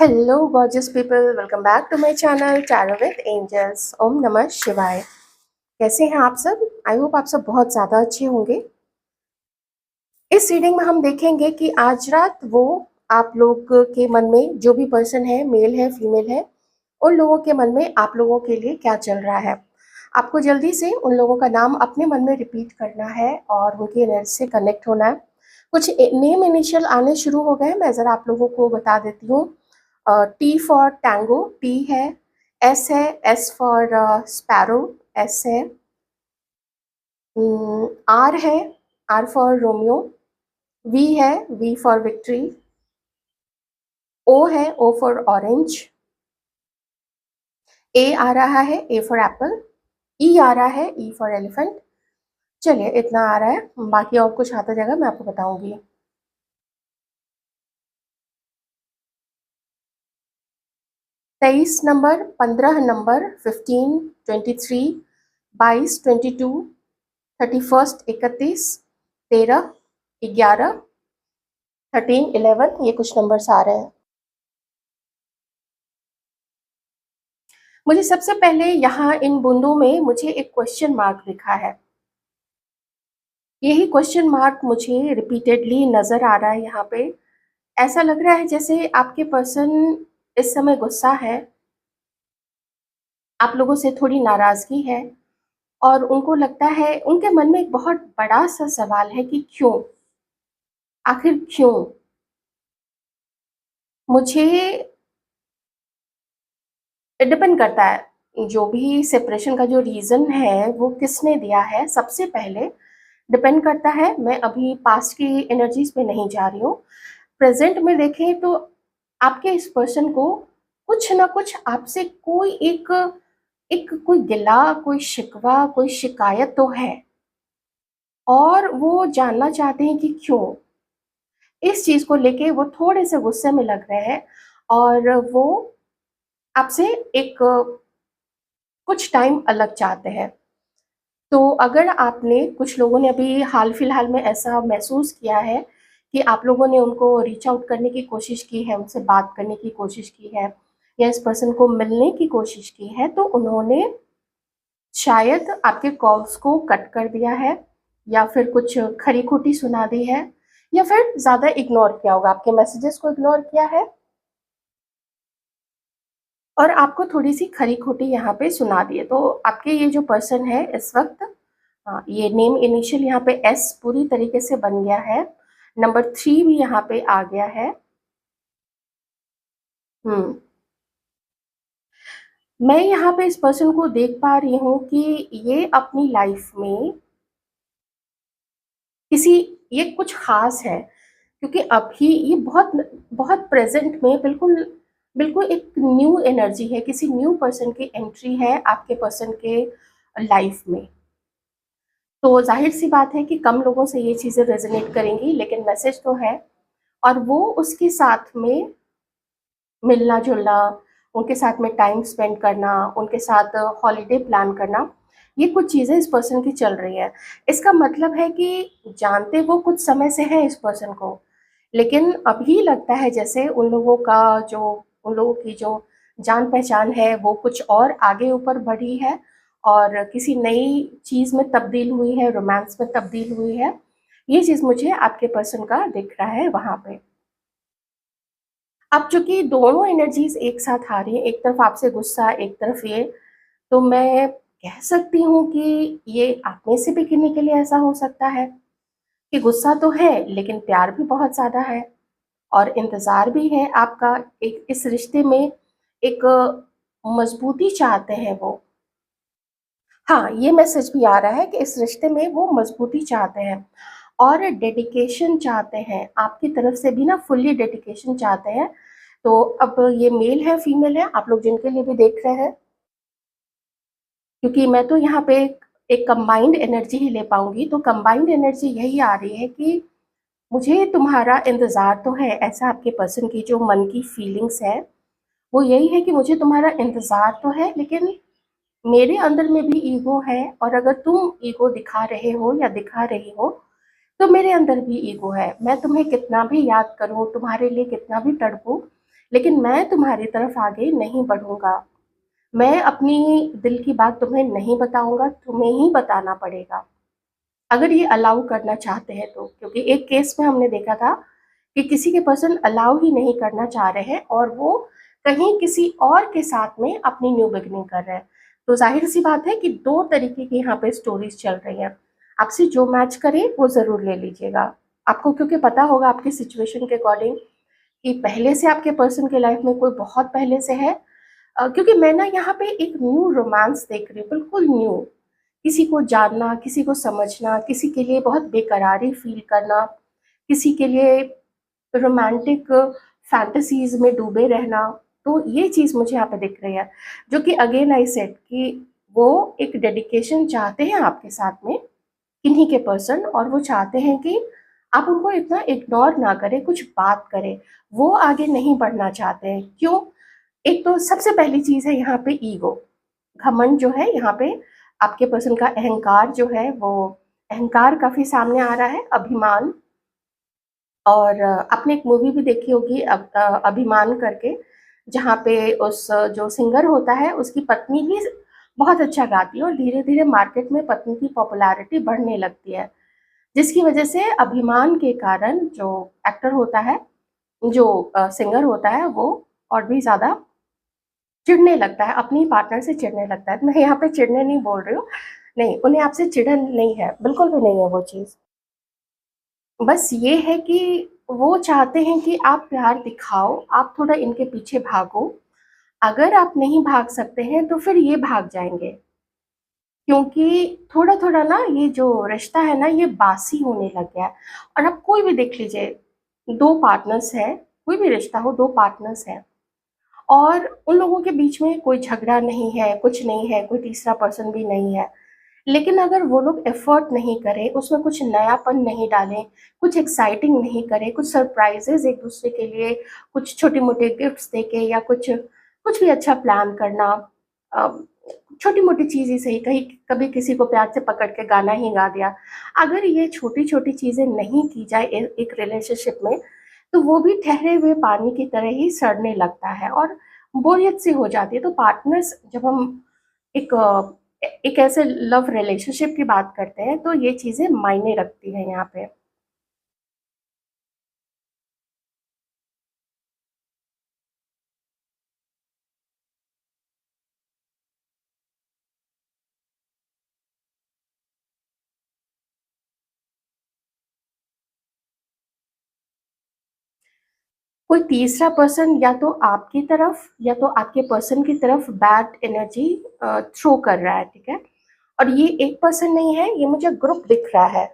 Hello gorgeous people, welcome back to my channel tarot with angels. ओम नमः शिवाय। कैसे हैं आप सब? आई होप आप सब बहुत ज़्यादा अच्छे होंगे। इस रीडिंग में हम देखेंगे कि आज रात वो आप लोग के मन में जो भी पर्सन है, मेल है फीमेल है, उन लोगों के मन में आप लोगों के लिए क्या चल रहा है। आपको जल्दी से उन लोगों का नाम अपने मन में रिपीट करना है और उनकी एनर्जी से कनेक्ट होना है। कुछ नेम इनिशियल आने शुरू हो गए, मैं ज़रा आप लोगों को बता देती हूँ। टी फॉर टैंगो, टी है। एस है, एस फॉर स्पैरो, एस है। आर है, आर फॉर रोमियो। वी है, वी फॉर विक्ट्री। ओ है, ओ फॉर ऑरेंज। ए आ रहा है, ए फॉर एप्पल। ई आ रहा है, ई फॉर एलिफेंट। चलिए इतना आ रहा है, बाकी और कुछ आता जाएगा मैं आपको बताऊंगी। 23 नंबर, 15 नंबर, 15, 23, 22, 22, 31, 31, 13, 11, 13, 11, ये कुछ नंबर्स आ रहे हैं। मुझे सबसे पहले यहाँ इन बूंदों में मुझे एक क्वेश्चन मार्क दिखा है। यही क्वेश्चन मार्क मुझे रिपीटेडली नजर आ रहा है यहाँ पे। ऐसा लग रहा है जैसे आपके पर्सन इस समय गुस्सा है, आप लोगों से थोड़ी नाराजगी है और उनको लगता है, उनके मन में एक बहुत बड़ा सा सवाल है कि क्यों, आखिर क्यों। मुझे डिपेंड करता है जो भी सेपरेशन का जो रीजन है वो किसने दिया है। सबसे पहले डिपेंड करता है, मैं अभी पास्ट की एनर्जीज पे नहीं जा रही हूँ, प्रेजेंट में देखें तो आपके इस पर्सन को कुछ ना कुछ आपसे कोई एक एक कोई गिला, कोई शिकवा, कोई शिकायत तो है और वो जानना चाहते हैं कि क्यों। इस चीज को लेके वो थोड़े से गुस्से में लग रहे हैं और वो आपसे एक कुछ टाइम अलग चाहते हैं। तो अगर आपने, कुछ लोगों ने अभी हाल फिलहाल में ऐसा महसूस किया है कि आप लोगों ने उनको रीच आउट करने की कोशिश की है, उनसे बात करने की कोशिश की है या इस पर्सन को मिलने की कोशिश की है, तो उन्होंने शायद आपके कॉल्स को कट कर दिया है या फिर कुछ खरी खोटी सुना दी है या फिर ज़्यादा इग्नोर किया होगा, आपके मैसेजेस को इग्नोर किया है और आपको थोड़ी सी खरी खोटी यहाँ पे सुना दी है। तो आपके ये जो पर्सन है इस वक्त, हाँ, ये नेम इनिशियल यहाँ पे एस पूरी तरीके से बन गया है, नंबर 3 भी यहाँ पे आ गया है। हम्म मैं यहाँ पे इस पर्सन को देख पा रही हूँ कि ये अपनी लाइफ में किसी, ये कुछ खास है क्योंकि अभी ये बहुत बहुत प्रेजेंट में बिल्कुल बिल्कुल एक न्यू एनर्जी है, किसी न्यू पर्सन की एंट्री है आपके पर्सन के लाइफ में। तो जाहिर सी बात है कि कम लोगों से ये चीज़ें रेजोनेट करेंगी, लेकिन मैसेज तो है। और वो उसके साथ में मिलना जुलना, उनके साथ में टाइम स्पेंड करना, उनके साथ हॉलीडे प्लान करना, ये कुछ चीज़ें इस पर्सन की चल रही है। इसका मतलब है कि जानते वो कुछ समय से हैं इस पर्सन को, लेकिन अभी लगता है जैसे उन लोगों का जो, उन लोगों की जो जान पहचान है वो कुछ और आगे ऊपर बढ़ी है और किसी नई चीज़ में तब्दील हुई है, रोमांस में तब्दील हुई है। ये चीज़ मुझे आपके पर्सन का दिख रहा है वहाँ पे। अब चूंकि दोनों एनर्जीज एक साथ आ रही है, एक तरफ आपसे गुस्सा, एक तरफ ये, तो मैं कह सकती हूँ कि ये आप में से भी किन्हीं के लिए ऐसा हो सकता है कि गुस्सा तो है लेकिन प्यार भी बहुत ज़्यादा है और इंतज़ार भी है आपका, एक इस रिश्ते में एक मजबूती चाहते हैं वो। हाँ, ये मैसेज भी आ रहा है कि इस रिश्ते में वो मजबूती चाहते हैं और डेडिकेशन चाहते हैं, आपकी तरफ से भी ना फुल्ली डेडिकेशन चाहते हैं। तो अब ये मेल है फीमेल है, आप लोग जिनके लिए भी देख रहे हैं, क्योंकि मैं तो यहाँ पे एक कंबाइंड एनर्जी ही ले पाऊंगी, तो कंबाइंड एनर्जी यही आ रही है कि मुझे तुम्हारा इंतज़ार तो है, ऐसा आपके पर्सन की जो मन की फीलिंग्स है वो यही है कि मुझे तुम्हारा इंतज़ार तो है, लेकिन मेरे अंदर में भी ईगो है और अगर तुम ईगो दिखा रहे हो या दिखा रही हो तो मेरे अंदर भी ईगो है। मैं तुम्हें कितना भी याद करूँ, तुम्हारे लिए कितना भी तड़पूं, लेकिन मैं तुम्हारी तरफ आगे नहीं बढ़ूँगा। मैं अपनी दिल की बात तुम्हें नहीं बताऊँगा, तुम्हें ही बताना पड़ेगा। अगर ये अलाउ करना चाहते हैं तो, क्योंकि एक केस में हमने देखा था कि किसी के पर्सन अलाउ ही नहीं करना चाह रहे हैं और वो कहीं किसी और के साथ में अपनी न्यू बिगिनिंग कर रहे हैं। तो जाहिर सी बात है कि दो तरीके की यहाँ पे स्टोरीज चल रही हैं। आपसे जो मैच करे वो ज़रूर ले लीजिएगा। आपको क्योंकि पता होगा आपकी सिचुएशन के अकॉर्डिंग कि पहले से आपके पर्सन के लाइफ में कोई बहुत पहले से है। क्योंकि मैं ना यहाँ पे एक न्यू रोमांस देख रही हूँ, बिल्कुल न्यू। किसी को जानना, किसी को समझना, किसी के लिए बहुत बेकरारी फील करना, किसी के लिए रोमांटिक फैंटेसीज में डूबे रहना। तो ये चीज़ मुझे यहाँ पे दिख रही है, जो कि अगेन आई सेड कि वो एक डेडिकेशन चाहते हैं आपके साथ में, किन्हीं के पर्सन, और वो चाहते हैं कि आप उनको इतना इग्नोर ना करें, कुछ बात करें। वो आगे नहीं बढ़ना चाहते हैं। क्यों? एक तो सबसे पहली चीज़ है यहाँ पे ईगो, घमंड जो है यहाँ पे। आपके पर्सन का अहंकार जो है वो अहंकार काफ़ी सामने आ रहा है, अभिमान। और आपने एक मूवी भी देखी होगी अभिमान करके, जहाँ पे उस जो सिंगर होता है उसकी पत्नी भी बहुत अच्छा गाती है और धीरे-धीरे मार्केट में पत्नी की पॉपुलैरिटी बढ़ने लगती है। जिसकी वजह से अभिमान के कारण जो एक्टर होता है, जो सिंगर होता है, वो और भी ज़्यादा चिढ़ने लगता है, अपनी पार्टनर से चिढ़ने लगता है। मैं यहाँ पे चिढ़ने नहीं बोल रही हूँ, नहीं, उन्हें आपसे चिढ़न नहीं है, बिल्कुल भी नहीं है वो चीज़। बस ये है कि वो चाहते हैं कि आप प्यार दिखाओ, आप थोड़ा इनके पीछे भागो। अगर आप नहीं भाग सकते हैं तो फिर ये भाग जाएँगे। क्योंकि थोड़ा-थोड़ा ना ये जो रिश्ता है ना, ये बासी होने लग गया है। और आप कोई भी देख लीजिए, 2 पार्टनर्स हैं, कोई भी रिश्ता हो, 2 पार्टनर्स हैं और उन लोगों के बीच में कोई झगड़ा नहीं है, कुछ नहीं है, कोई तीसरा पर्सन भी नहीं है। लेकिन अगर वो लोग एफर्ट नहीं करें, उसमें कुछ नयापन नहीं डालें, कुछ एक्साइटिंग नहीं करें, कुछ सरप्राइज़ेज़ एक-दूसरे के लिए, कुछ छोटे-मोटे गिफ्ट्स देके या कुछ कुछ भी अच्छा प्लान करना, अ, छोटी-मोटी चीज़ ही सही, कहीं कभी किसी को प्यार से पकड़ के गाना ही गा दिया। अगर ये छोटी-छोटी चीज़ें नहीं की जाए एक रिलेशनशिप में, तो वो भी ठहरे हुए पानी की तरह ही सड़ने लगता है और बोरियत सी हो जाती है। तो पार्टनर्स, जब हम एक एक ऐसे लव रिलेशनशिप की बात करते हैं, तो ये चीज़ें मायने रखती हैं यहाँ पे। कोई तीसरा पर्सन या तो आपकी तरफ या तो आपके पर्सन की तरफ बैड एनर्जी थ्रो कर रहा है, ठीक है? और ये एक पर्सन नहीं है, ये मुझे ग्रुप दिख रहा है।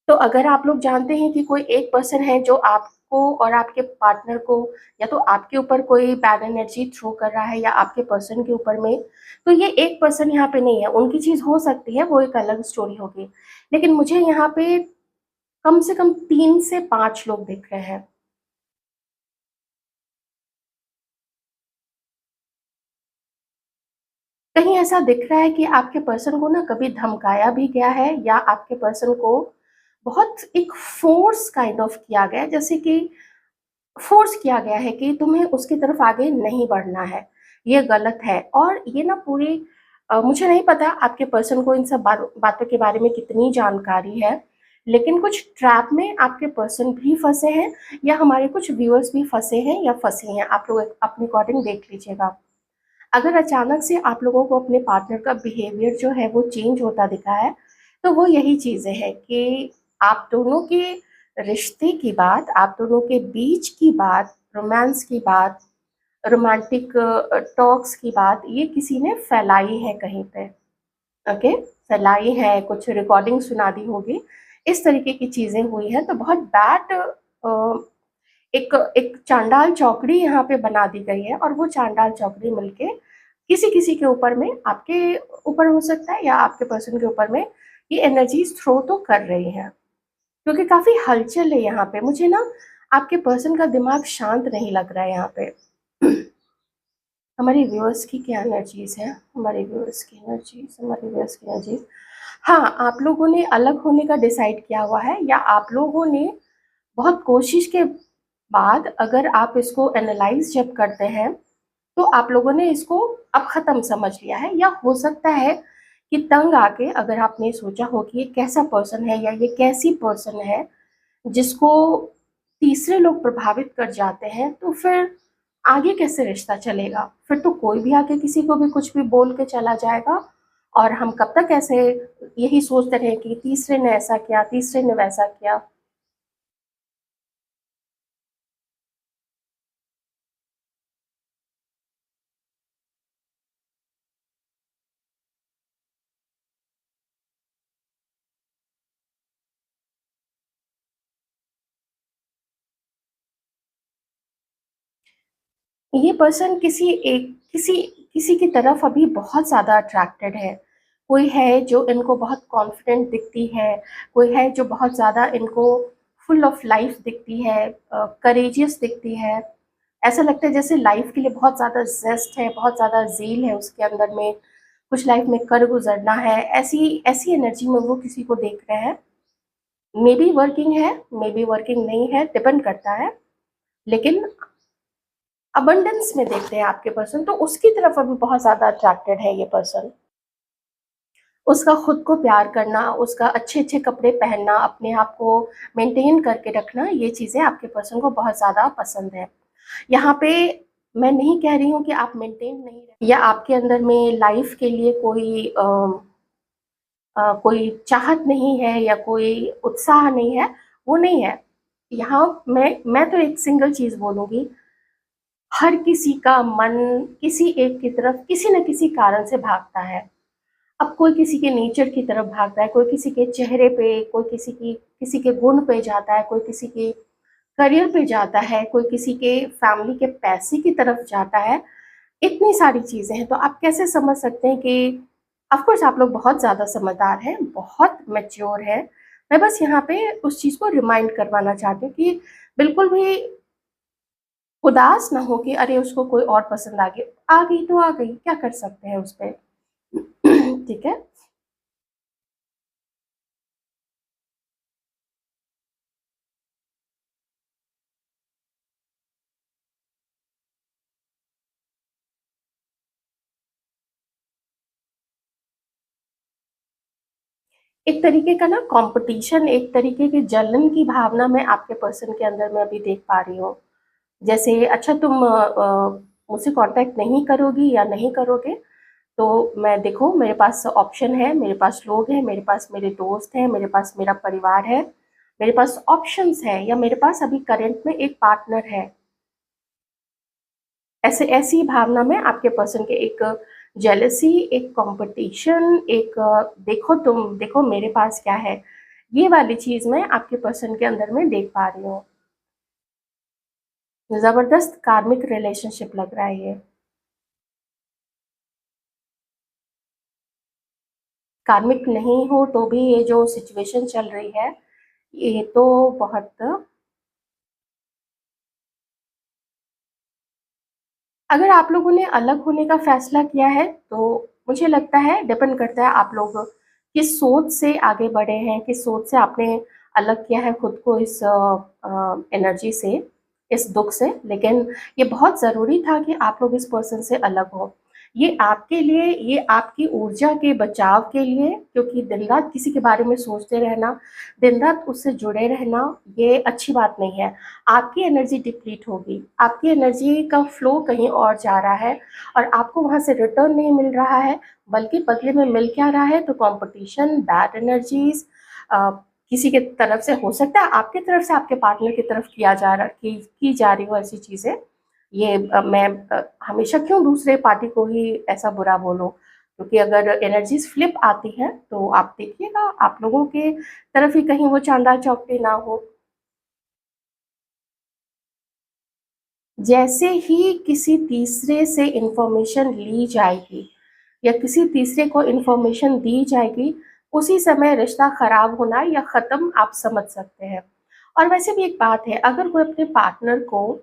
तो अगर आप लोग जानते हैं कि कोई एक पर्सन है जो आपको और आपके पार्टनर को, या तो आपके ऊपर कोई बैड एनर्जी थ्रो कर रहा है या आपके पर्सन के ऊपर में, तो ये एक पर्सन यहाँ पे नहीं है। उनकी चीज़ हो सकती है, वो एक अलग स्टोरी होगी। लेकिन मुझे यहाँ पे कम से कम 3 से 5 लोग दिख रहे हैं। कहीं ऐसा दिख रहा है कि आपके पर्सन को ना कभी धमकाया भी गया है या आपके पर्सन को बहुत एक फ़ोर्स काइंड ऑफ किया गया है, जैसे कि फ़ोर्स किया गया है कि तुम्हें उसकी तरफ आगे नहीं बढ़ना है, ये गलत है। और ये ना पूरी मुझे नहीं पता आपके पर्सन को इन सब बातों के बारे में कितनी जानकारी है, लेकिन कुछ ट्रैप में आपके पर्सन भी फँसे हैं या हमारे कुछ व्यूअर्स भी फँसे हैं या फँसी हैं। आप लोग अपने अकॉर्डिंग देख लीजिएगा। अगर अचानक से आप लोगों को अपने पार्टनर का बिहेवियर जो है वो चेंज होता दिखा है, तो वो यही चीज़ें हैं कि आप दोनों के रिश्ते की बात, आप दोनों के बीच की बात, रोमांस की बात, रोमांटिक टॉक्स की बात, ये किसी ने फैलाई है कहीं पे, ओके? फैलाई है, कुछ रिकॉर्डिंग सुना दी होगी, इस तरीके की चीज़ें हुई हैं, तो बहुत बैड एक एक चांडाल चौकड़ी यहाँ पे बना दी गई है और वो चांडाल चौकड़ी मिलके किसी-किसी के ऊपर में, आपके ऊपर हो सकता है या आपके पर्सन के ऊपर में, ये एनर्जीज़ थ्रो तो कर रही हैं। क्योंकि काफ़ी हलचल है यहाँ पे, मुझे ना आपके पर्सन का दिमाग शांत नहीं लग रहा है यहाँ पे। हमारे व्यूअर्स की क्या एनर्जीज़ हैं, हमारे व्यूअर्स की एनर्जीज़। हाँ, आप लोगों ने अलग होने का डिसाइड किया हुआ है या आप लोगों ने बहुत कोशिश के बाद अगर आप इसको एनालाइज़ जब करते हैं, तो आप लोगों ने इसको अब ख़त्म समझ लिया है, या हो सकता है कि तंग आके अगर आपने सोचा हो कि ये कैसा पर्सन है या ये कैसी पर्सन है जिसको तीसरे लोग प्रभावित कर जाते हैं, तो फिर आगे कैसे रिश्ता चलेगा? फिर तो कोई भी आके किसी को भी कुछ भी बोल के चला जाएगा, और हम कब तक ऐसे यही सोचते रहें कि तीसरे ने ऐसा किया, तीसरे ने वैसा किया। ये पर्सन किसी किसी की तरफ अभी बहुत ज़्यादा अट्रैक्टेड है। कोई है जो इनको बहुत कॉन्फिडेंट दिखती है, कोई है जो बहुत ज़्यादा इनको फुल ऑफ लाइफ दिखती है, करेजियस दिखती है। ऐसा लगता है जैसे लाइफ के लिए बहुत ज़्यादा ज़ेस्ट है, बहुत ज़्यादा ज़ील है उसके अंदर में, कुछ लाइफ में कर गुज़रना है, ऐसी ऐसी एनर्जी में वो किसी को देख रहे हैं। मे बी वर्किंग है, मे बी वर्किंग नहीं है, डिपेंड करता है। लेकिन अबंडेंस में देखते हैं आपके पर्सन, तो उसकी तरफ अभी बहुत ज़्यादा अट्रैक्टेड है ये पर्सन। उसका खुद को प्यार करना, उसका अच्छे-अच्छे कपड़े पहनना, अपने आप को मेंटेन करके रखना, ये चीज़ें आपके पर्सन को बहुत ज़्यादा पसंद है। यहाँ पे मैं नहीं कह रही हूँ कि आप मेंटेन नहीं रख, या आपके अंदर में लाइफ के लिए कोई चाहत नहीं है या कोई उत्साह नहीं है, वो नहीं है। यहाँ मैं तो एक सिंगल चीज़ बोलूँगी, हर किसी का मन किसी एक की तरफ किसी न किसी कारण से भागता है। अब कोई किसी के नेचर की तरफ भागता है, कोई किसी के चेहरे पे, कोई किसी के गुण पे जाता है, कोई किसी के करियर पे जाता है, कोई किसी के फैमिली के पैसे की तरफ जाता है। इतनी सारी चीज़ें हैं, तो आप कैसे समझ सकते हैं कि ऑफ़ कोर्स आप लोग बहुत ज़्यादा समझदार हैं, बहुत मैच्योर हैं। मैं बस यहाँ पे उस चीज़ को रिमाइंड करवाना चाहती हूँ कि बिल्कुल भी उदास ना हो कि अरे उसको कोई और पसंद आ गई तो आ गई, क्या कर सकते हैं उस पे। ठीक है? एक तरीके का ना कॉम्पिटिशन, एक तरीके की जलन की भावना मैं आपके पर्सन के अंदर में अभी देख पा रही हूँ। जैसे अच्छा तुम मुझसे कॉन्टैक्ट नहीं करोगी या नहीं करोगे, तो मैं देखो मेरे पास ऑप्शन है, मेरे पास लोग हैं, मेरे पास मेरे दोस्त हैं, मेरे पास मेरा परिवार है, मेरे पास ऑप्शंस हैं, या मेरे पास अभी करंट में एक पार्टनर है। ऐसे ऐसी भावना में आपके पर्सन के एक जेलसी, एक कॉम्पिटिशन, एक देखो मेरे पास क्या है, ये वाली चीज़ मैं आपके पर्सन के अंदर में देख पा रही हूँ। ज़बरदस्त कार्मिक रिलेशनशिप लग रहा है ये। कार्मिक नहीं हो तो भी ये जो सिचुएशन चल रही है, ये तो बहुत, अगर आप लोगों ने अलग होने का फैसला किया है, तो मुझे लगता है डिपेंड करता है आप लोग किस सोच से आगे बढ़े हैं, किस सोच से आपने अलग किया है खुद को इस एनर्जी से, इस दुःख से। लेकिन ये बहुत ज़रूरी था कि आप लोग इस पर्सन से अलग हों। ये आपके लिए, ये आपकी ऊर्जा के बचाव के लिए, क्योंकि दिन-रात किसी के बारे में सोचते रहना, दिन-रात उससे जुड़े रहना, ये अच्छी बात नहीं है। आपकी एनर्जी डिप्लीट होगी, आपकी एनर्जी का फ्लो कहीं और जा रहा है, और आपको वहाँ से रिटर्न नहीं मिल रहा है, बल्कि बदले में मिल क्या रहा है, तो कॉम्पिटिशन, बैड एनर्जीज़, किसी के तरफ से, हो सकता है आपकी तरफ से आपके पार्टनर की तरफ की जा रही हो ऐसी चीज़ें। ये मैं हमेशा क्यों दूसरे पार्टी को ही ऐसा बुरा बोलूँ? क्योंकि अगर एनर्जीज़ फ्लिप आती हैं, तो आप देखिएगा आप लोगों के तरफ ही कहीं वो चांदा चौकटी ना हो। जैसे ही किसी तीसरे से इन्फॉर्मेशन ली जाएगी या किसी तीसरे को इन्फॉर्मेशन दी जाएगी, उसी समय रिश्ता खराब होना या ख़त्म आप समझ सकते हैं। और वैसे भी एक बात है, अगर कोई अपने पार्टनर को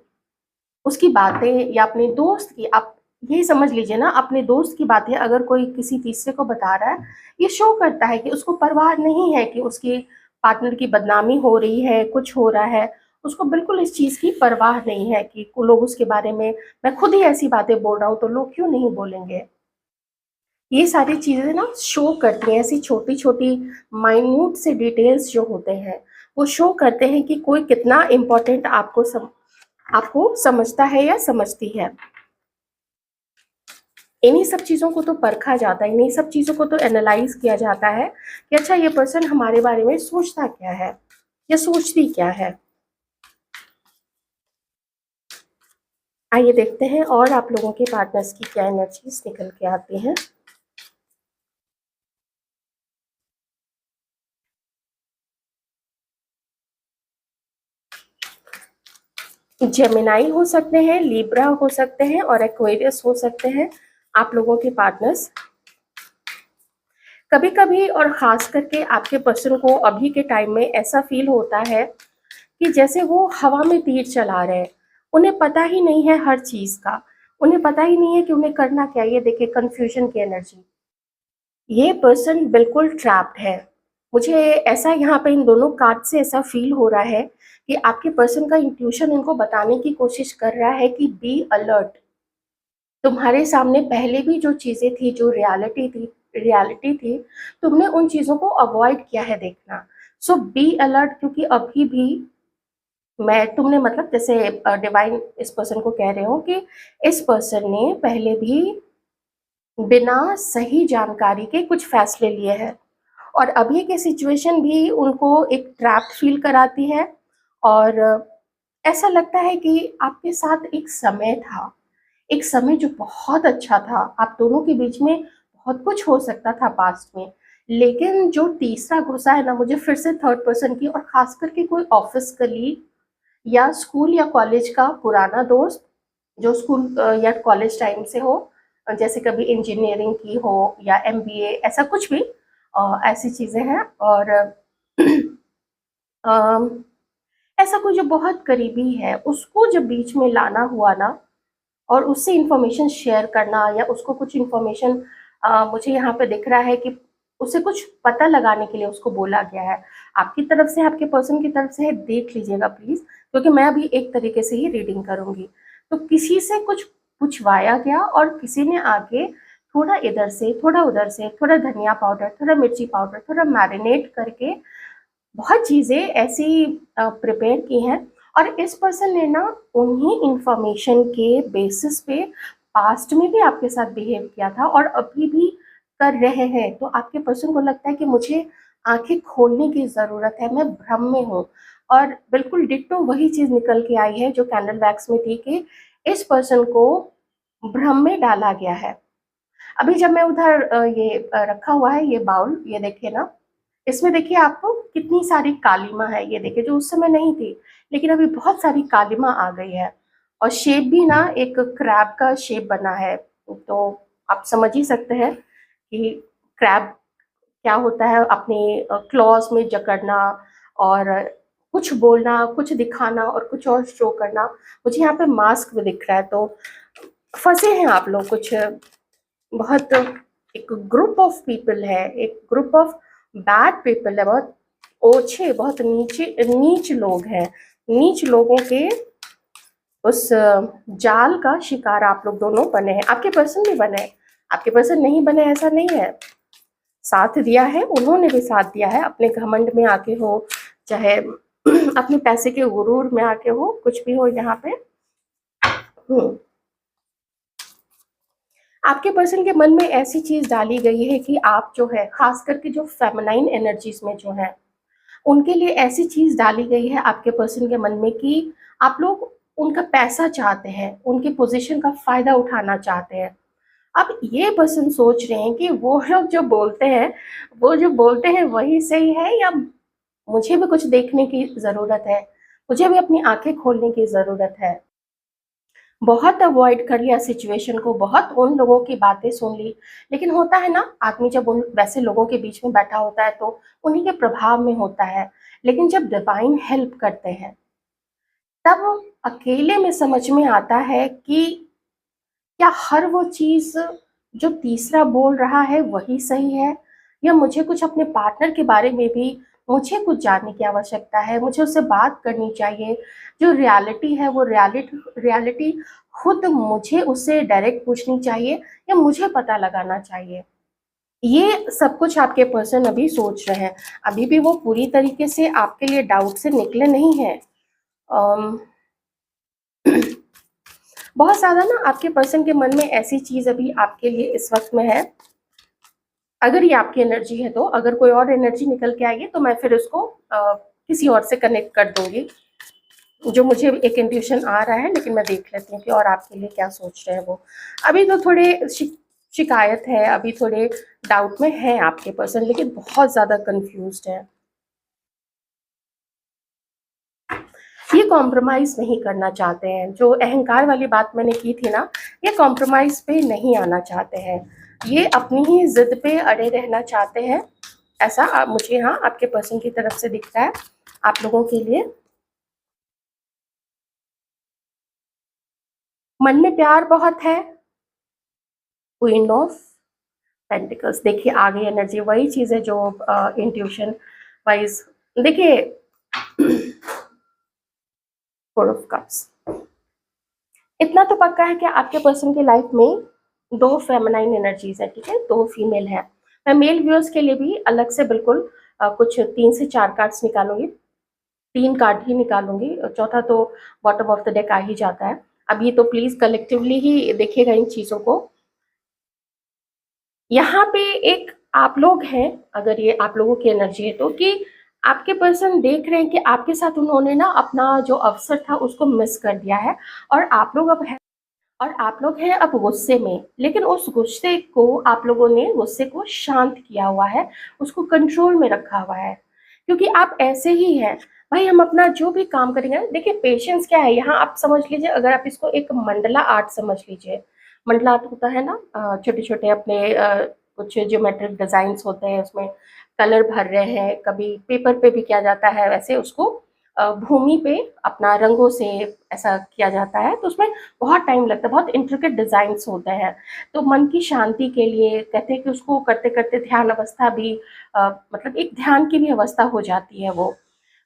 उसकी बातें, या अपने दोस्त की, आप यही समझ लीजिए ना, अपने दोस्त की बातें अगर कोई किसी तीसरे को बता रहा है, ये शो करता है कि उसको परवाह नहीं है कि उसकी पार्टनर की बदनामी हो रही है, कुछ हो रहा है। उसको बिल्कुल इस चीज़ की परवाह नहीं है कि लोग उसके बारे में, मैं खुद ही ऐसी बातें बोल रहा हूँ तो लोग क्यों नहीं बोलेंगे। ये सारी चीज़ें ना शो करती हैं, ऐसी छोटी-छोटी माइन्यूट से डिटेल्स जो होते हैं, वो शो करते हैं कि कोई कितना इम्पोर्टेंट आपको समझता है या समझती है। इन्हीं सब चीज़ों को तो परखा जाता है, इन्हीं सब चीज़ों को तो एनालाइज़ किया जाता है कि अच्छा ये पर्सन हमारे बारे में सोचता क्या है या सोचती क्या है। आइए देखते हैं और आप लोगों के पार्टनर्स की क्या एनर्जीज़ निकल के आती हैं। जेमिनाई हो सकते हैं, लिब्रा हो सकते हैं और एक्वेरियस हो सकते हैं आप लोगों के पार्टनर्स। कभी-कभी और ख़ास करके आपके पर्सन को अभी के टाइम में ऐसा फ़ील होता है कि जैसे वो हवा में तीर चला रहे हैं। उन्हें पता ही नहीं है हर चीज़ का, उन्हें पता ही नहीं है कि उन्हें करना क्या है। ये देखिए कन्फ्यूज़न की एनर्जी। ये पर्सन बिल्कुल ट्रैप्ड है। मुझे ऐसा यहाँ पे इन दोनों कार्ड से ऐसा फ़ील हो रहा है कि आपके पर्सन का इंट्यूशन इनको बताने की कोशिश कर रहा है कि बी अलर्ट। तुम्हारे सामने पहले भी जो चीज़ें थी, जो रियलिटी थी, तुमने उन चीज़ों को अवॉइड किया है देखना। सो बी अलर्ट, क्योंकि अभी भी मैं तुमने मतलब जैसे डिवाइन इस पर्सन को कह रहे हो कि इस पर्सन ने पहले भी बिना सही जानकारी के कुछ फैसले लिए हैं और अभी की सिचुएशन भी उनको एक ट्रैप फील कराती है। और ऐसा लगता है कि आपके साथ एक समय जो बहुत अच्छा था, आप दोनों के बीच में बहुत कुछ हो सकता था पास्ट में। लेकिन जो तीसरा घुसा है ना, मुझे फिर से थर्ड पर्सन की, और खास करके कोई ऑफिस कलीग या स्कूल या कॉलेज का पुराना दोस्त, जो स्कूल या कॉलेज टाइम से हो, जैसे कभी इंजीनियरिंग की हो या एमबीए, ऐसा कुछ भी, ऐसी चीज़ें हैं। और अम, ऐसा कोई जो बहुत करीबी है, उसको जब बीच में लाना हुआ ना, और उससे इन्फॉर्मेशन शेयर करना या उसको कुछ इन्फॉर्मेशन, मुझे यहाँ पे दिख रहा है कि उसे कुछ पता लगाने के लिए उसको बोला गया है। आपकी तरफ से, आपके पर्सन की तरफ से है, देख लीजिएगा प्लीज़, क्योंकि मैं अभी एक तरीके से ही रीडिंग करूँगी। तो किसी से कुछ पूछवाया गया और किसी ने आके थोड़ा इधर से, थोड़ा उधर से, थोड़ा धनिया पाउडर, थोड़ा मिर्ची पाउडर, थोड़ा मैरिनेट करके बहुत चीज़ें ऐसी प्रिपेयर की हैं। और इस पर्सन ने ना उन्हीं इंफॉर्मेशन के बेसिस पे पास्ट में भी आपके साथ बिहेव किया था और अभी भी कर रहे हैं। तो आपके पर्सन को लगता है कि मुझे आंखें खोलने की ज़रूरत है, मैं भ्रम में हूँ। और बिल्कुल डिट्टो वही चीज़ निकल के आई है जो कैंडल वैक्स में थी कि इस पर्सन को भ्रम में डाला गया है। अभी जब मैं उधर ये रखा हुआ है ये बाउल, ये देखिए ना, इसमें देखिए आपको कितनी सारी कालीमा है, ये देखिए जो उस समय नहीं थी, लेकिन अभी बहुत सारी कालीमा आ गई है। और शेप भी ना एक क्रैब का शेप बना है। तो आप समझ ही सकते हैं कि क्रैब क्या होता है, अपने क्लॉज में जकड़ना और कुछ बोलना, कुछ दिखाना और कुछ और शो करना। मुझे यहाँ पे मास्क भी दिख रहा है, तो फंसे हैं आप लोग कुछ बहुत। एक ग्रुप ऑफ पीपल है, एक ग्रुप ऑफ बैड पीपल है, बहुत ओछे, बहुत नीचे नीच लोग हैं। नीच लोगों के उस जाल का शिकार आप लोग दोनों बने हैं। आपके पर्सन भी बने हैं, आपके पर्सन नहीं बने ऐसा नहीं है। साथ दिया है, उन्होंने भी साथ दिया है, अपने घमंड में आके हो, चाहे अपने पैसे के गुरूर में आके हो, कुछ भी हो यहाँ पे। आपके पर्सन के मन में ऐसी चीज डाली गई है कि आप जो है, खास करके जो फेमिनाइन एनर्जीज में जो है, उनके लिए ऐसी चीज डाली गई है आपके पर्सन के मन में कि आप लोग उनका पैसा चाहते हैं, उनकी पोजीशन का फायदा उठाना चाहते हैं। अब ये पर्सन सोच रहे हैं कि वो लोग जो बोलते हैं, वो जो बोलते हैं वही सही है, या मुझे भी कुछ देखने की जरूरत है, मुझे भी अपनी आंखें खोलने की जरूरत है। बहुत अवॉइड कर लिया सिचुएशन को, बहुत उन लोगों की बातें सुन ली। लेकिन होता है ना, आदमी जब उन वैसे लोगों के बीच में बैठा होता है तो उन्हीं के प्रभाव में होता है। लेकिन जब डिवाइन हेल्प करते हैं, तब अकेले में समझ में आता है कि क्या हर वो चीज़ जो तीसरा बोल रहा है वही सही है, या मुझे कुछ अपने पार्टनर के बारे में भी मुझे कुछ जानने की आवश्यकता है, मुझे उससे बात करनी चाहिए। जो रियलिटी है वो रियलिटी खुद मुझे उससे डायरेक्ट पूछनी चाहिए या मुझे पता लगाना चाहिए। ये सब कुछ आपके पर्सन अभी सोच रहे हैं। अभी भी वो पूरी तरीके से आपके लिए डाउट से निकले नहीं हैं। अम, बहुत ज़्यादा ना आपके पर्सन के मन में ऐसी चीज़ अभी आपके लिए इस वक़्त में है, अगर ये आपकी एनर्जी है तो, अगर कोई और एनर्जी निकल के आएगी तो मैं फिर उसको किसी और से कनेक्ट कर दूँगी। जो मुझे एक इंट्यूशन आ रहा है, लेकिन मैं देख लेती हूँ कि और आपके लिए क्या सोच रहे हैं वो। अभी तो थोड़े शिकायत है, अभी थोड़े डाउट में है आपके पर्सन, लेकिन बहुत ज़्यादा कन्फ्यूज़्ड है। ये कॉम्प्रोमाइज़ नहीं करना चाहते हैं। जो अहंकार वाली बात मैंने की थी ना, ये कॉम्प्रोमाइज़ पे नहीं आना चाहते हैं। ये अपनी ही ज़िद पे अड़े रहना चाहते हैं। ऐसा मुझे यहाँ आपके पर्सन की तरफ से दिख रहा है आप लोगों के लिए। मन में प्यार बहुत है। क्वीन ऑफ पेंटिकल्स, देखिए आ गई एनर्जी, वही चीज़ है जो इंट्यूशन वाइज। देखिए फोर ऑफ कप्स, इतना तो पक्का है कि आपके पर्सन की लाइफ में दो फेमिनाइन एनर्जीज है, ठीक है, दो फीमेल है। मैं मेल व्यूअर्स के लिए भी अलग से बिल्कुल कुछ 3 से 4 कार्ड्स निकालूंगी, 3 कार्ड ही निकालूंगी, चौथा तो बॉटम ऑफ द डेक आ ही जाता है। अब ये तो प्लीज कलेक्टिवली ही देखिएगा इन चीजों को। यहाँ पे एक आप लोग हैं, अगर ये आप लोगों की एनर्जी है तो, कि आपके पर्सन देख रहे हैं कि आपके साथ उन्होंने ना अपना जो अवसर था उसको मिस कर दिया है, और आप लोग अब और आप लोग हैं अब गुस्से में, लेकिन उस गुस्से को आप लोगों ने गुस्से को शांत किया हुआ है, उसको कंट्रोल में रखा हुआ है, क्योंकि आप ऐसे ही हैं भाई। हम अपना जो भी काम करेंगे ना, देखिए पेशेंस क्या है यहाँ, आप समझ लीजिए, अगर आप इसको एक मंडला आर्ट समझ लीजिए। मंडला आर्ट होता है ना, छोटे छोटे अपने कुछ ज्योमेट्रिक डिजाइन्स होते हैं, उसमें कलर भर रहे हैं, कभी पेपर पे भी किया जाता है, वैसे उसको भूमि पे अपना रंगों से ऐसा किया जाता है, तो उसमें बहुत टाइम लगता है, बहुत इंट्रिकेट डिजाइन्स होते हैं। तो मन की शांति के लिए कहते हैं कि उसको करते करते ध्यान अवस्था भी मतलब एक ध्यान की भी अवस्था हो जाती है वो।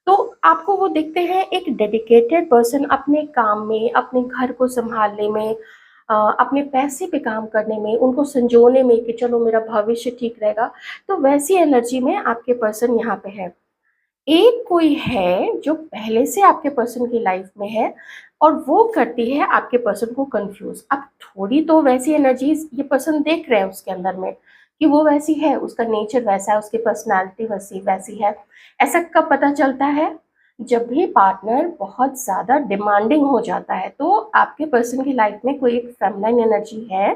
तो आपको वो दिखते हैं एक डेडिकेटेड पर्सन, अपने काम में, अपने घर को संभालने में, अपने पैसे पे काम करने में, उनको संजोने में कि चलो मेरा भविष्य ठीक रहेगा। तो वैसी एनर्जी में आपके पर्सन यहाँ पे है। एक कोई है जो पहले से आपके पर्सन की लाइफ में है, और वो करती है आपके पर्सन को कंफ्यूज। अब थोड़ी तो वैसी एनर्जीज ये पर्सन देख रहे हैं उसके अंदर में, कि वो वैसी है, उसका नेचर वैसा है, उसकी पर्सनालिटी वैसी वैसी है। ऐसा कब पता चलता है? जब भी पार्टनर बहुत ज़्यादा डिमांडिंग हो जाता है। तो आपके पर्सन की लाइफ में कोई एक फेमिनाइन एनर्जी है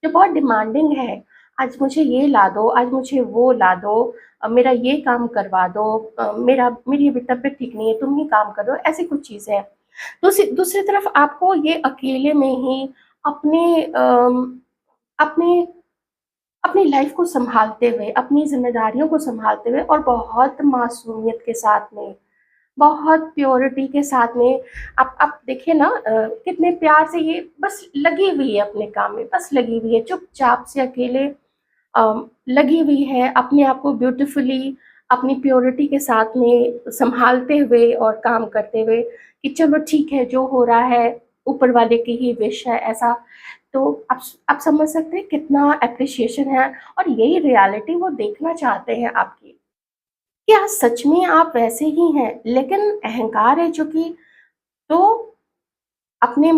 जो बहुत डिमांडिंग है। आज मुझे ये ला दो, आज मुझे वो ला दो, मेरा ये काम करवा दो, मेरी अभी तबीयत ठीक नहीं है, तुम ही काम करो, ऐसी कुछ चीज़ें हैं। दूसरी तरफ आपको ये अकेले में ही अपने अपने अपनी लाइफ को संभालते हुए, अपनी जिम्मेदारियों को संभालते हुए, और बहुत मासूमियत के साथ में, बहुत प्योरिटी के साथ में, आप देखिए ना, कितने प्यार से ये बस लगी हुई है अपने काम में, बस लगी हुई है चुपचाप से अकेले, लगी हुई है अपने आप को ब्यूटीफुली अपनी प्योरिटी के साथ में संभालते हुए और काम करते हुए, कि चलो ठीक है, जो हो रहा है ऊपर वाले की ही विश है, ऐसा। तो आप समझ सकते हैं कितना अप्रिशिएशन है, और यही रियलिटी वो देखना चाहते हैं आपकी, क्या सच में आप वैसे ही हैं, लेकिन अहंकार है चूंकि, तो अपने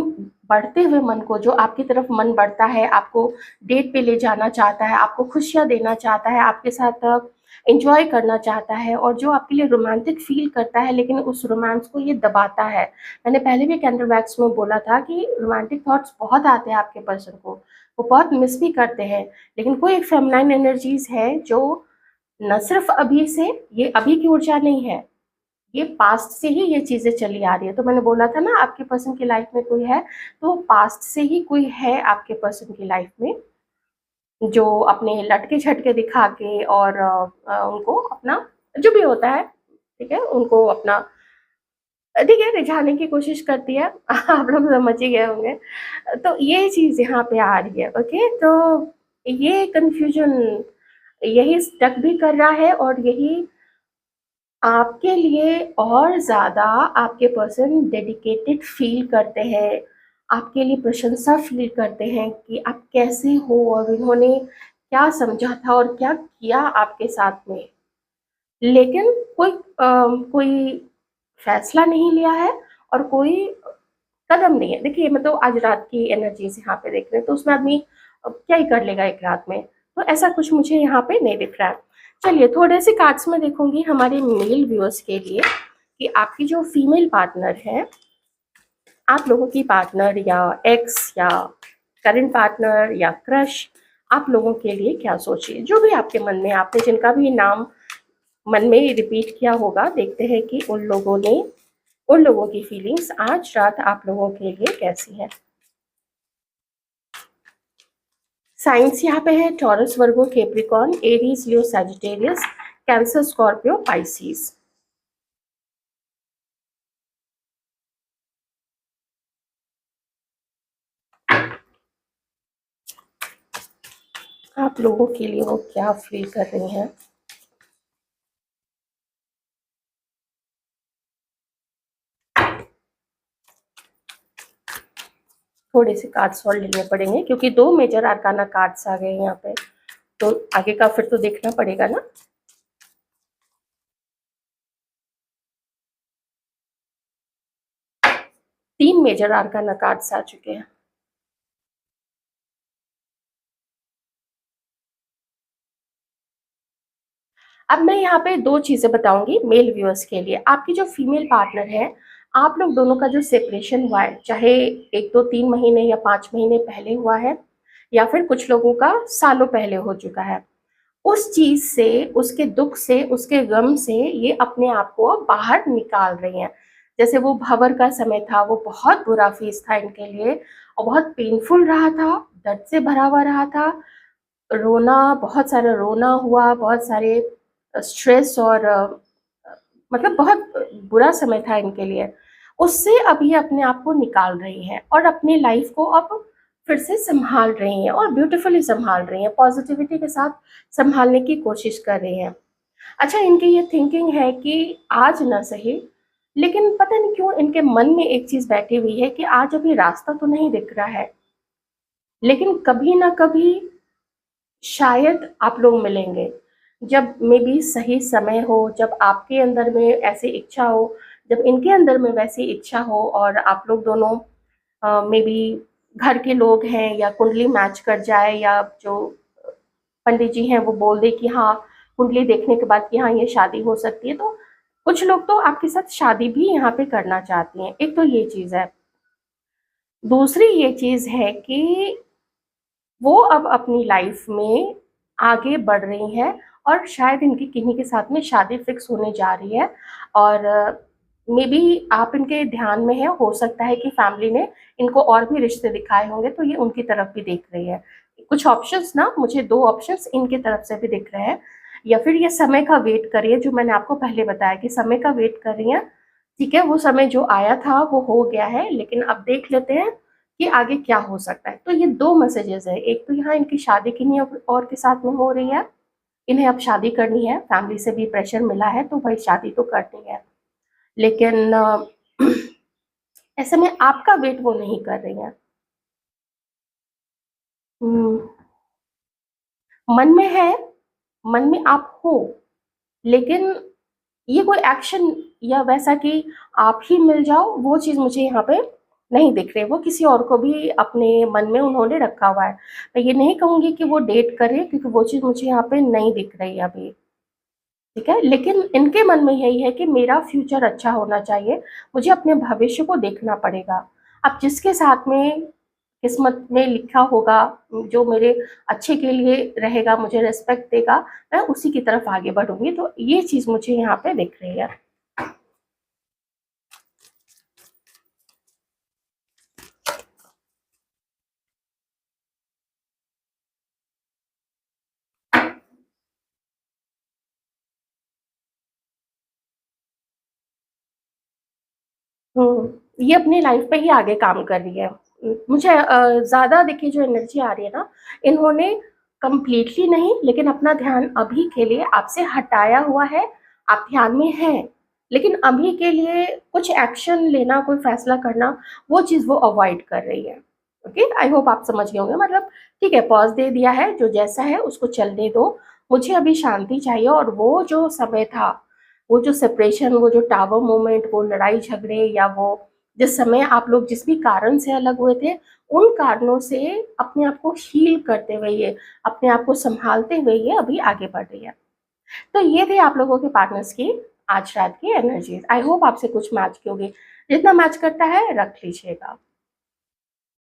बढ़ते हुए मन को, जो आपकी तरफ मन बढ़ता है, आपको डेट पे ले जाना चाहता है, आपको खुशियाँ देना चाहता है, आपके साथ एंजॉय करना चाहता है, और जो आपके लिए रोमांटिक फील करता है, लेकिन उस रोमांस को ये दबाता है। मैंने पहले भी कैंडल वैक्स में बोला था कि रोमांटिक थॉट्स बहुत आते हैं आपके पर्सन को, वो बहुत मिस भी करते हैं, लेकिन कोई एक फेमिनाइन एनर्जीज है जो न सिर्फ अभी से, ये अभी की ऊर्जा नहीं है, ये पास्ट से ही ये चीजें चली आ रही है। तो मैंने बोला था ना, आपके पर्सन की लाइफ में कोई है, तो पास्ट से ही कोई है आपके पर्सन की लाइफ में, जो अपने लटके झटके दिखा के और उनको अपना जो भी होता है, ठीक है, उनको अपना ठीक है रिझाने की कोशिश करती है। आप लोग समझ ही गए होंगे। तो ये चीज यहाँ पे आ रही है। ओके, तो ये कंफ्यूजन यही स्टक भी कर रहा है, और यही आपके लिए और ज़्यादा आपके पर्सन डेडिकेटेड फ़ील करते हैं, आपके लिए प्रशंसा फ़ील करते हैं कि आप कैसे हो और इन्होंने क्या समझा था और क्या किया आपके साथ में। लेकिन कोई फ़ैसला नहीं लिया है और कोई कदम नहीं है। देखिए, मैं तो आज रात की एनर्जीज़ यहाँ पे देख रहे हैं, तो उसमें आदमी क्या ही कर लेगा एक रात में? तो ऐसा कुछ मुझे यहाँ पे नहीं दिख रहा है। चलिए, थोड़े-से कार्ड्स मैं देखूँगी हमारे मेल व्यूअर्स के लिए कि आपकी जो फीमेल पार्टनर है, आप लोगों की पार्टनर या एक्स या करंट पार्टनर या क्रश आप लोगों के लिए क्या सोची? जो भी आपके मन में, आपने जिनका भी नाम मन में रिपीट किया होगा, देखते हैं कि उन लोगों की फीलिंग्स आज रात आप लोगों के लिए कैसी है। साइंस यहाँ पे है टॉरस, वर्गो, कैप्रिकॉर्न, एरीज, लियो, सैजिटेरियस, कैंसर, स्कॉर्पियो, पाइसिस। आप लोगों के लिए वो क्या फील कर रही हैं? थोड़े से कार्ड्स और लेने पड़ेंगे क्योंकि दो मेजर आर्काना कार्ड्स आ गए हैं यहाँ पे, तो आगे का फिर तो देखना पड़ेगा ना। तीन मेजर आर्काना कार्ड्स आ चुके हैं। अब मैं यहाँ पे दो चीजें बताऊंगी मेल व्यूअर्स के लिए। आपकी जो फीमेल पार्टनर है, आप लोग दोनों का जो सेपरेशन हुआ है, चाहे 1 2 3 महीने या 5 महीने पहले हुआ है या फिर कुछ लोगों का सालों पहले हो चुका है, उस चीज से, उसके दुख से, उसके गम से ये अपने आप को बाहर निकाल रही हैं। जैसे वो भंवर का समय था, वो बहुत बुरा फेज था इनके लिए और बहुत पेनफुल रहा था, दर्द से भरा हुआ रहा था। रोना, बहुत सारा रोना हुआ, बहुत सारे स्ट्रेस और मतलब बहुत बुरा समय था इनके लिए। उससे अब ये अपने आप को निकाल रही हैं और अपनी लाइफ को अब फिर से संभाल रही हैं और ब्यूटीफुली संभाल रही हैं, पॉजिटिविटी के साथ संभालने की कोशिश कर रही हैं। अच्छा, इनकी ये थिंकिंग है कि आज ना सही, लेकिन पता नहीं क्यों इनके मन में एक चीज बैठी हुई है कि आज अभी रास्ता तो नहीं दिख रहा है, लेकिन कभी ना कभी शायद आप लोग मिलेंगे। जब मे बी सही समय हो, जब आपके अंदर में ऐसी इच्छा हो, जब इनके अंदर में वैसी इच्छा हो और आप लोग दोनों मे बी घर के लोग हैं या कुंडली मैच कर जाए या जो पंडित जी हैं वो बोल दे कि हाँ, कुंडली देखने के बाद कि हाँ ये शादी हो सकती है, तो कुछ लोग तो आपके साथ शादी भी यहाँ पे करना चाहती हैं। एक तो ये चीज़ है। दूसरी ये चीज़ है कि वो अब अपनी लाइफ में आगे बढ़ रही हैं और शायद इनकी किन्हीं के साथ में शादी फिक्स होने जा रही है और मे बी आप इनके ध्यान में है। हो सकता है कि फैमिली ने इनको और भी रिश्ते दिखाए होंगे, तो ये उनकी तरफ भी देख रही है। कुछ ऑप्शंस ना, मुझे दो ऑप्शंस इनकी तरफ से भी दिख रहे हैं। या फिर ये समय का वेट कर रही है, जो मैंने आपको पहले बताया कि समय का वेट कर रही है। ठीक है, वो समय जो आया था वो हो गया है, लेकिन अब देख लेते हैं कि आगे क्या हो सकता है। तो ये दो मैसेजेस है। एक तो यहाँ इनकी शादी किन्हीं और के साथ में हो रही है, इन्हें अब शादी करनी है, फैमिली से भी प्रेशर मिला है तो भाई शादी तो करनी है, लेकिन ऐसे में आपका वेट वो नहीं कर रही है। हम्म, मन में है, मन में आप हो, लेकिन ये कोई एक्शन या वैसा कि आप ही मिल जाओ, वो चीज़ मुझे यहाँ पे नहीं दिख रही। वो किसी और को भी अपने मन में उन्होंने रखा हुआ है। मैं ये नहीं कहूँगी कि वो डेट करे, क्योंकि वो चीज़ मुझे यहाँ पे नहीं दिख रही है अभी। ठीक है, लेकिन इनके मन में यही है कि मेरा फ्यूचर अच्छा होना चाहिए, मुझे अपने भविष्य को देखना पड़ेगा। अब जिसके साथ में किस्मत में लिखा होगा, जो मेरे अच्छे के लिए रहेगा, मुझे रिस्पेक्ट देगा, मैं उसी की तरफ आगे बढ़ूंगी। तो ये चीज़ मुझे यहाँ पे दिख रही है। ये अपनी लाइफ पे ही आगे काम कर रही है। मुझे ज़्यादा देखिए जो एनर्जी आ रही है ना, इन्होंने कंप्लीटली नहीं, लेकिन अपना ध्यान अभी के लिए आपसे हटाया हुआ है आप ध्यान में हैं, लेकिन अभी के लिए कुछ एक्शन लेना, कोई फैसला करना, वो चीज़ वो अवॉइड कर रही है। ओके, आई होप आप समझ गए होंगे। मतलब ठीक है, पॉज दे दिया है, जो जैसा है उसको चलने दो, मुझे अभी शांति चाहिए। और वो जो समय था, वो जो सेपरेशन, वो जो टावर मोमेंट, वो लड़ाई झगड़े, या वो जिस समय आप लोग जिस भी कारण से अलग हुए थे, उन कारणों से अपने आप को हील करते हुए, ये अपने आप को संभालते हुए ये अभी आगे बढ़ रही है। तो ये थे आप लोगों के पार्टनर्स की आज रात की एनर्जीज। आई होप आपसे कुछ मैच की होगी। जितना मैच करता है रख लीजिएगा।